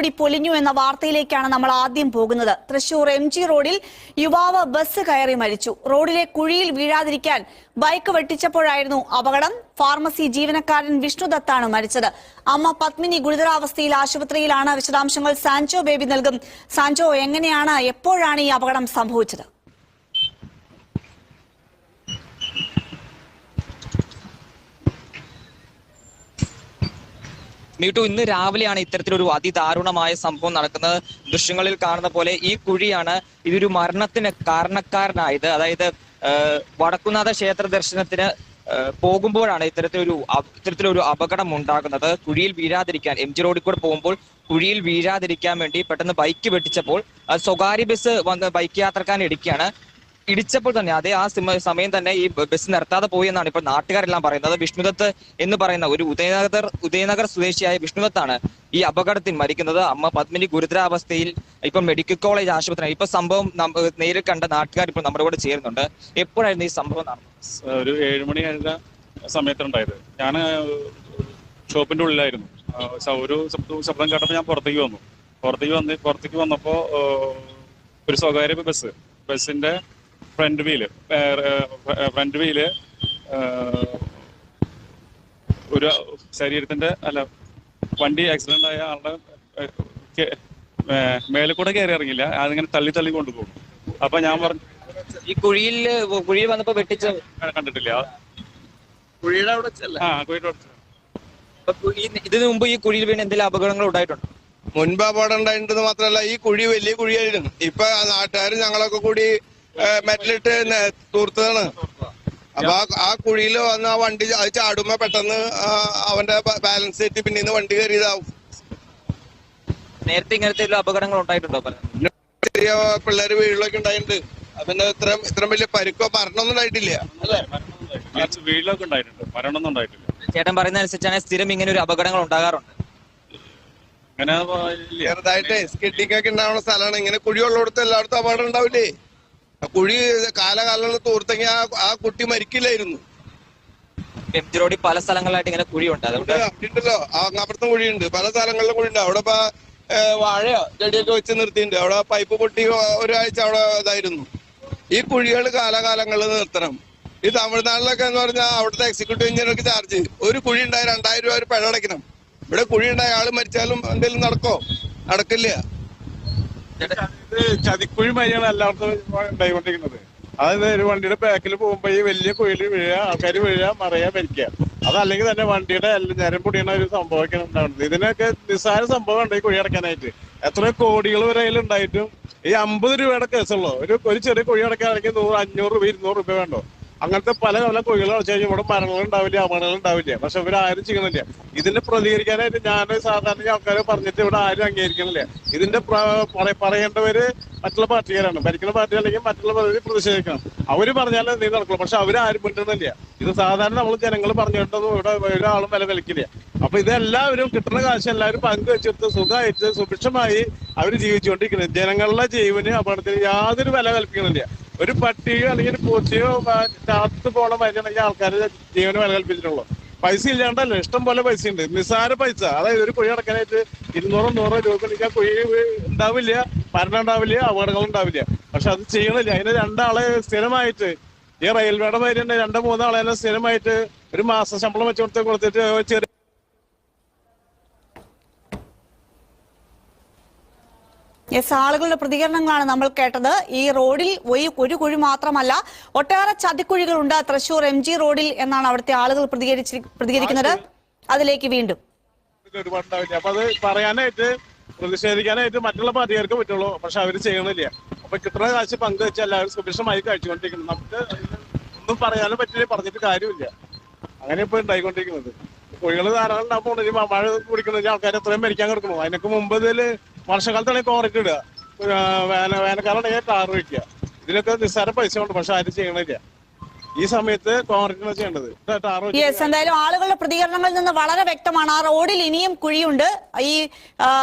കൈപ്പിടി പൊലിഞ്ഞു എന്ന വാർത്തയിലേക്കാണ് നമ്മൾ ആദ്യം പോകുന്നത്. തൃശൂർ MG റോഡിൽ യുവാവ് ബസ് കയറി മരിച്ചു. റോഡിലെ കുഴിയിൽ വീഴാതിരിക്കാൻ ബൈക്ക് വെട്ടിച്ചപ്പോഴായിരുന്നു അപകടം. ഫാർമസി ജീവനക്കാരൻ വിഷ്ണുദത്താണ് മരിച്ചത്. അമ്മ പത്മിനി ഗുരുതരാവസ്ഥയിൽ ആശുപത്രിയിലാണ്. വിശദാംശങ്ങൾ സാൻജോ ബേബി നൽകും. സാൻജോ, എങ്ങനെയാണ്, എപ്പോഴാണ് ഈ അപകടം സംഭവിച്ചത്? മീട്ടു, ഇന്ന് രാവിലെയാണ് ഇത്തരത്തിലൊരു അതിദാരുണമായ സംഭവം നടക്കുന്നത്. ദൃശ്യങ്ങളിൽ കാണുന്ന പോലെ ഈ കുഴിയാണ് ഇതൊരു മരണത്തിന് കാരണക്കാരനായത്. അതായത് വടക്കുന്നാഥ ക്ഷേത്ര ദർശനത്തിന് പോകുമ്പോഴാണ് ഇത്തരത്തിലൊരു അപകടം ഉണ്ടാകുന്നത്. കുഴിയിൽ വീഴാതിരിക്കാൻ MG റോഡിൽ കൂടെ പോകുമ്പോൾ കുഴിയിൽ വീഴാതിരിക്കാൻ വേണ്ടി പെട്ടെന്ന് ബൈക്ക് വെട്ടിച്ചപ്പോൾ സ്വകാര്യ ബസ് വന്ന് ബൈക്ക് യാത്രക്കാരൻ ഇടിച്ചപ്പോൾ തന്നെ ആ സമയം തന്നെ ഈ ബസ് നിർത്താതെ പോയി എന്നാണ് ഇപ്പോൾ നാട്ടുകാരെല്ലാം പറയുന്നത്. വിഷ്ണുദത്ത് എന്ന് പറയുന്ന ഒരു ഉദയനഗർ സ്വദേശിയായ വിഷ്ണുദത്താണ് ഈ അപകടത്തിൽ മരിക്കുന്നത്. അമ്മ പത്മിനി ഗുരുതരാവസ്ഥയിൽ ഇപ്പൊ മെഡിക്കൽ കോളേജ് ആശുപത്രി. ഇപ്പൊ സംഭവം നേരിൽ കണ്ട നാട്ടുകാർ ഇപ്പോൾ നമ്മുടെ കൂടെ ചേരുന്നുണ്ട്. എപ്പോഴായിരുന്നു ഈ സംഭവം നടന്നത്? ഒരു 7 മണി കഴിഞ്ഞ സമയത്തുണ്ടായത്. ഞാൻ ഷോപ്പിന്റെ ഉള്ളിലായിരുന്നു. ഒരു ശബ്ദം കേട്ടപ്പോൾ ഞാൻ പുറത്തേക്ക് വന്നപ്പോൾ ഒരു സ്വകാര്യ ബസ്സിന്റെ ഫ്രണ്ട് വീല് ഒരു വണ്ടി ആക്സിഡന്റ് ആയ ആളുടെ മേലെ കൂടെ കയറി ഇറങ്ങില്ല, അതിങ്ങനെ തള്ളി കൊണ്ടുപോകും. അപ്പൊ ഞാൻ പറഞ്ഞു, ഈ കുഴിയിൽ വന്നപ്പോ വെട്ടിച്ച കണ്ടിട്ടില്ല. കുഴിയുടെ അവിടെ ഇതിനു മുമ്പ് ഈ കുഴിയിൽ വീണ് എന്തെങ്കിലും അപകടങ്ങൾ ഉണ്ടായിട്ടുണ്ടോ? മുൻപ് അപകടം ഉണ്ടായിട്ടുണ്ടെന്ന് മാത്രമല്ല, ഈ കുഴി വലിയ കുഴിയായിരുന്നു. ഇപ്പൊ നാട്ടുകാർ ഞങ്ങളൊക്കെ കൂടി മെറ്റലിട്ട് തൂർത്തതാണ്. അപ്പൊ ആ കുഴിയിൽ വന്ന് ആ വണ്ടി അത് ചാടുമ്പോ പെട്ടെന്ന് അവന്റെ ബാലൻസ് തെറ്റി പിന്നീന്ന് വണ്ടി കയറിയതാവും. നേരത്തെ ഇങ്ങനത്തെ അപകടങ്ങൾ ഉണ്ടായിട്ടുണ്ടോ? ചെറിയ പിള്ളേര് വീട്ടിലൊക്കെ ഉണ്ടായിട്ടുണ്ട്. അതിന് ഇത്രയും വലിയ പരിക്കോ മരണമൊന്നും ഉണ്ടായിട്ടില്ല. വീട്ടിലൊക്കെ ഉണ്ടായിട്ടുണ്ട്, മരണമൊന്നും ഉണ്ടായിട്ടില്ല. ചേട്ടൻ പറയുന്ന അനുസരിച്ചാണ് സ്ഥിരം ഇങ്ങനെ ഒരു അപകടങ്ങൾ ഉണ്ടാകാറുണ്ട്. ചെറുതായിട്ട് സ്കിഡിങ്ങൊക്കെ ഉണ്ടാവുന്ന സ്ഥലമാണ്. ഇങ്ങനെ കുഴിയുള്ളിടത്ത് എല്ലായിടത്തും അപകടം ഉണ്ടാവില്ലേ? കുഴി കാലകാലം തൂർത്തെങ്കിൽ ആ കുട്ടി മരിക്കില്ലായിരുന്നു. MG റോഡിൽ പല സ്ഥലങ്ങളിലായിട്ട് ഇങ്ങനെ കുഴിയുണ്ട്. ഉണ്ടല്ലോ, അപ്പുറത്തും കുഴിയുണ്ട്, പല സ്ഥലങ്ങളിലും കുഴിയുണ്ട്. അവിടെ ഇപ്പൊ വാഴയോ ചെടിയൊക്കെ വെച്ച് നിർത്തിയിട്ടുണ്ട്. അവിടെ പൈപ്പ് പൊട്ടി ഒരാഴ്ച അവിടെ ഇതായിരുന്നു. ഈ കുഴികൾ കാലകാലങ്ങളിൽ നിർത്തണം. ഈ തമിഴ്നാട്ടിലൊക്കെ എന്ന് പറഞ്ഞാൽ അവിടുത്തെ എക്സിക്യൂട്ടീവ് എഞ്ചിനീയർക്ക് ചാർജ്. ഒരു കുഴി ഉണ്ടായ 2000 രൂപ ഒരു പിഴ അടയ്ക്കണം. ഇവിടെ കുഴി ഉണ്ടായ ആള് മരിച്ചാലും എന്തെങ്കിലും നടക്കില്ല. ചതിക്കുഴി മരിയാണ് എല്ലാവർക്കും ഉണ്ടായിക്കൊണ്ടിരിക്കുന്നത്. അതായത് ഒരു വണ്ടിയുടെ ബാക്കിൽ പോകുമ്പോ ഈ വലിയ കുഴിയിൽ വീഴുക, ആൾക്കാർ വീഴുക, മറിയാ, മരിക്കുക. അതല്ലെങ്കിൽ തന്നെ വണ്ടിയുടെ ഞരം പൊടിയുന്ന ഒരു സംഭവമൊക്കെ ഉണ്ടാവുന്നത്. ഇതിനൊക്കെ നിസ്സാര സംഭവം ഉണ്ട് ഈ കുഴി അടയ്ക്കാനായിട്ട്. എത്ര കോടികൾ വരെ ഉണ്ടായിട്ടും ഈ 50 രൂപയുടെ കേസുള്ളൂ. ഒരു ചെറിയ കുഴി അടയ്ക്കാനാണെങ്കിൽ 100, 500 രൂപ, 200 രൂപ വേണ്ടോ? അങ്ങനത്തെ പല കുഴികൾ അടച്ചു കഴിഞ്ഞാൽ ഇവിടെ മരണങ്ങൾ ഉണ്ടാവില്ല, അപകടങ്ങൾ ഉണ്ടാവില്ല. പക്ഷെ ഇവരാരും ചെയ്യണില്ല. ഇതിന് പ്രതികരിക്കാനായിട്ട് ഞാൻ സാധാരണ ആൾക്കാരെ പറഞ്ഞിട്ട് ഇവിടെ ആരും അംഗീകരിക്കണില്ല. ഇതിന്റെ പറയേണ്ടവര് മറ്റുള്ള പാർട്ടിക്കാരാണ്. ഭരിക്കുന്ന പാർട്ടി അല്ലെങ്കിൽ മറ്റുള്ളവർ പ്രതിഷേധിക്കണം. അവര് പറഞ്ഞാലേ നീ നടക്കുള്ളൂ. പക്ഷെ അവരാരും മിണ്ടുന്നില്ല. ഇത് സാധാരണ നമ്മൾ ജനങ്ങൾ പറഞ്ഞിട്ടൊന്നും ഇവിടെ ഒരാളും വില കളിക്കില്ല. അപ്പൊ ഇതെല്ലാവരും കിട്ടുന്ന കാശ് എല്ലാവരും പങ്കുവെച്ചെടുത്ത് സുഖമായിട്ട് സുഭിക്ഷമായി അവർ ജീവിച്ചുകൊണ്ടിരിക്കുന്നത്. ജനങ്ങളുടെ ജീവന് അപകടത്തിന് യാതൊരു വില കൽപ്പിക്കുന്നില്ല. ഒരു പട്ടിയോ അല്ലെങ്കിൽ ഒരു പൂച്ചയോ ചാത്ത് പോണ മരുന്നാണെങ്കിൽ ആൾക്കാർ ജീവന് വില കൽപ്പിച്ചിട്ടുള്ളൂ. പൈസ ഇല്ലാണ്ടല്ലോ, ഇഷ്ടം പോലെ പൈസ ഉണ്ട്. നിസ്സാര പൈസ. അതായത് ഒരു കുഴി അടക്കാനായിട്ട് 200 രൂപ കുഴി ഉണ്ടാവില്ല, മരണം ഉണ്ടാവില്ല, അപകടങ്ങൾ ഉണ്ടാവില്ല. പക്ഷെ അത് ചെയ്യണില്ല. അതിന് 2 ആളെ സ്ഥിരമായിട്ട്, ഈ റെയിൽവേയുടെ മാതിരി തന്നെ 2-3 ആളെ സ്ഥിരമായിട്ട് ഒരു മാസം ശമ്പളം വെച്ച് കൊടുത്തിട്ട് ചെറിയ ആളുകളുടെ പ്രതികരണങ്ങളാണ് നമ്മൾ കേട്ടത്. ഈ റോഡിൽ ഒരു കുഴി മാത്രമല്ല, ഒട്ടേറെ ചതിക്കുഴികളുണ്ട് തൃശൂർ MG റോഡിൽ എന്നാണ് അവിടുത്തെ ആളുകൾ പ്രതികരിക്കുന്നത്. അതിലേക്ക് വീണ്ടും ഒരുപാടുണ്ടാവില്ല. അപ്പൊ അത് പറയാനായിട്ട്, പ്രതിഷേധിക്കാനായിട്ട് മറ്റുള്ള പാർട്ടിക്കാർക്ക് പറ്റുള്ളൂ. പക്ഷെ അവര് ചെയ്യണില്ല. അപ്പൊ കിട്ടുന്ന കാശ് പങ്കുവെച്ച് എല്ലാവരും സുഭിക്ഷമായി കഴിച്ചുകൊണ്ടിരിക്കുന്നു. നമുക്ക് ഒന്നും പറയാനും പറ്റില്ല, പറഞ്ഞിട്ട് കാര്യമില്ല. അങ്ങനെ ഇപ്പൊ ഉണ്ടായിക്കൊണ്ടിരിക്കുന്നത്. കുഴികൾ ധാരാളം ഉണ്ടാകുമ്പോൾ മഴ കുടിക്കുന്ന ആൾക്കാർ എത്രയും മരിക്കാൻ കിടക്കുന്നു. അതിനൊക്കെ മുമ്പ് വർഷകാലത്താണെങ്കിൽ കോൺക്രീറ്റ് ഇടുക, വേനൽക്കാലാണെങ്കിൽ ടാർ വയ്ക്കുക. ഇതിലൊക്കെ നിസ്സാര പൈസ ഉണ്ട്. പക്ഷെ ആരും ചെയ്യണില്ല. ഈ സമയത്ത് കോൺക്രീറ്റ് ചെയ്യേണ്ടത്. എന്തായാലും ആളുകളുടെ പ്രതികരണങ്ങളിൽ നിന്ന് വളരെ വ്യക്തമാണ്, ആ റോഡിൽ ഇനിയും കുഴിയുണ്ട്. ഈ